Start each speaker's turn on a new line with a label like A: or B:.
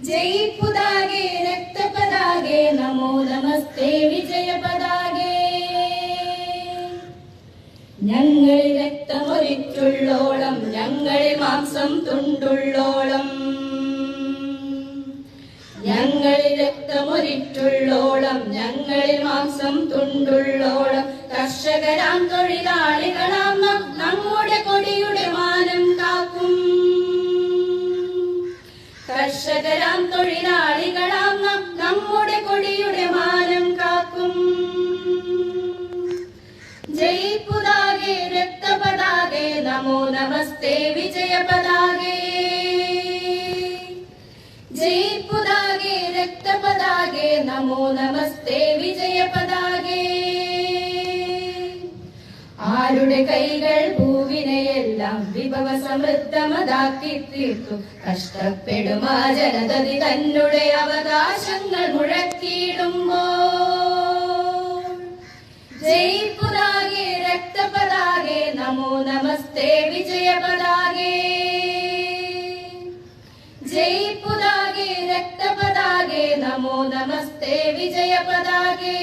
A: ಜೈ ಪುದಾಗೆ ರಕ್ತ ಪದಾಗೆ ನಮೋ ನಮಸ್ತೆ ವಿಜಯ പതാകെ ഞങ്ങളിൽ രക്തമൊലിച്ചുള്ളോളം ഞങ്ങളിൽ മാംസം തുണ്ടുള്ളോളം ഞങ്ങളിൽ രക്തമൊലിച്ചുള്ളോളം ഞങ്ങളിൽ മാംസം തുണ്ടുള്ളോളം കർഷകരാം തൊഴിലാളികളാം നമ്മുടെ കൊടിയുടെ മാനം കാക്കും കർഷകരാം തൊഴിലാളികളാം നമ്മുടെ കൊടിയുടെ മാനം കാക്കും ജൈ പുതാകെ രക്ത പതാകെ നമോ നമസ്തേ വിജയ പതാകെ ജൈ പുതാകെ രക്ത പതാകെ നമോ നമസ്തേ വിജയ പതാകെ ആരുടെ കൈകൾ ഭൂവിനെയെല്ലാം വിഭവ സമൃദ്ധമതാക്കി തീർത്തു കഷ്ടപ്പെടും ആ ജനതതി തന്നുടെ അവകാശങ്ങൾ മുഴക്കിയിടുമ്പോൾ ജൈ പുതാകെ രക്ത പതാകെ നമോ നമസ്തേ വിജയ പതാകെ ജൈ പുതാകെ രക്ത പതാകെ നമോ നമസ്തേ വിജയ പതാകെ